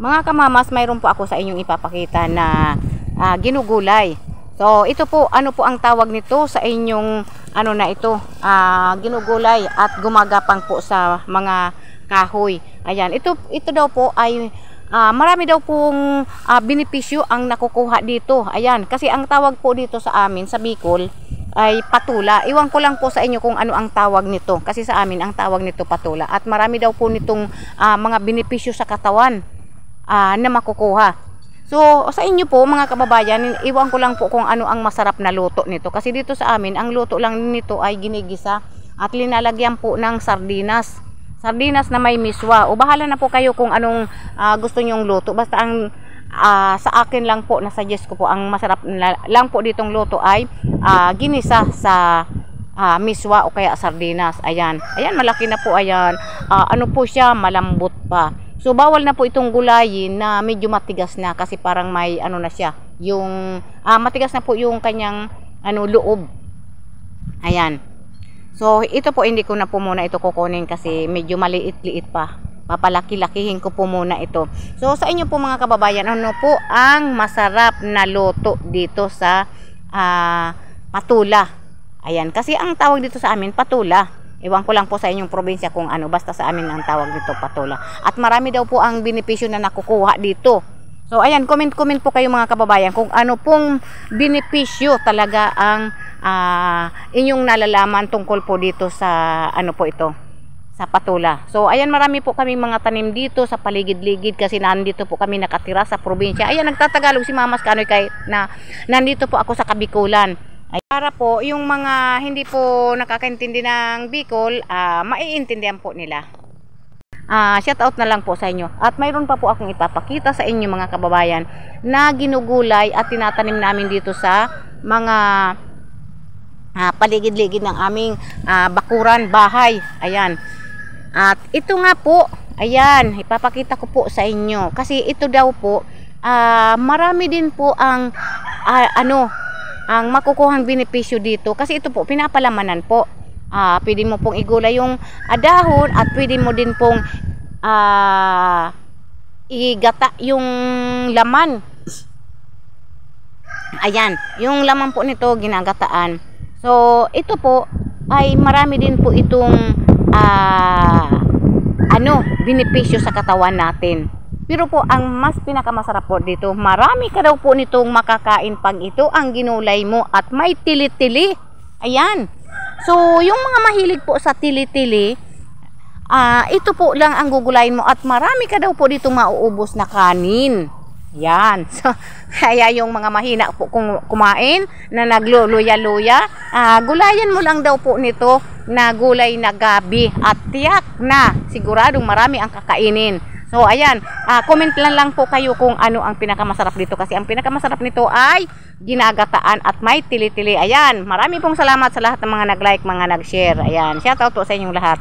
Mga kamamas, mayroon po ako sa inyong ipapakita na ginugulay. So ito po, ano po ang tawag nito sa inyong ano na ito, ginugulay at gumagapang po sa mga kahoy. Ayan, ito daw po ay marami daw pong benepisyo ang nakukuha dito. Ayan, kasi ang tawag po dito sa amin sa Bicol ay patula. Iwan ko lang po sa inyo kung ano ang tawag nito, kasi sa amin ang tawag nito patula. At marami daw po nitong mga benepisyo sa katawan na makukuha. So sa inyo po mga kababayan, iwan ko lang po kung ano ang masarap na luto nito, kasi dito sa amin ang luto lang nito ay ginigisa at linalagyan po ng sardinas na may miswa. O bahala na po kayo kung anong gusto nyong luto, basta ang sa akin lang po, nasuggest ko po, ang masarap lang po ditong luto ay ginisa sa miswa o kaya sardinas. Ayan, malaki na po. Ayan, ano po siya, malambot pa. So bawal na po itong gulayin na medyo matigas na, kasi parang may ano na siya, yung matigas na po yung kanyang loob. Ayan. So ito po, hindi ko na po muna ito kukunin kasi medyo maliit-liit pa. Papalaki-lakihin ko po muna ito. So sa inyo po mga kababayan, ano po ang masarap na luto dito sa patula? Ayan, kasi ang tawag dito sa amin patula. Ewan ko lang po sa inyong probinsya kung ano, basta sa amin ang tawag dito patula. At marami daw po ang benepisyo na nakukuha dito. So ayan, comment po kayo mga kababayan kung ano pong benepisyo talaga ang inyong nalalaman tungkol po dito sa ano po ito, sa patula. So ayan, marami po kaming mga tanim dito sa paligid-ligid kasi nandito po kami nakatira sa probinsya. Ayan, nagtatagalog si Mamas Kanoy kay na nandito po ako sa Kabikulan. Ay, para po yung mga hindi po nakakaintindi ng Bicol, maiintindihan po nila. Shout out na lang po sa inyo. At mayroon pa po akong ipapakita sa inyo mga kababayan na ginugulay at tinatanim namin dito sa mga paligid-ligid ng aming bakuran, bahay. Ayan. At ito nga po, ayan, ipapakita ko po sa inyo. Kasi ito daw po, marami din po ang ang makukuhang benepisyo dito. Kasi ito po, pinapalamanan po. Pwede mo pong igulay yung dahon at pwede mo din pong igata yung laman. Ayan, yung laman po nito ginagataan. So ito po ay marami din po itong benepisyo sa katawan natin. Pero po ang mas pinakamasarap po dito, marami ka daw po nitong makakain pag ito ang ginulay mo at may tili-tili. Ayan. So yung mga mahilig po sa tili-tili, ito po lang ang gugulayin mo at marami ka daw po dito mauubos na kanin. Yan. So kaya yung mga mahina po kung kumain na nagluluya-luya, gulayan mo lang daw po nito na gulay na gabi at tiyak na siguradong marami ang kakainin. So ayan, comment lang po kayo kung ano ang pinakamasarap dito, kasi ang pinakamasarap nito ay ginagataan at may tili-tili. Ayan, marami pong salamat sa lahat ng mga nag-like, mga nag-share. Ayan, shout out po sa inyong lahat.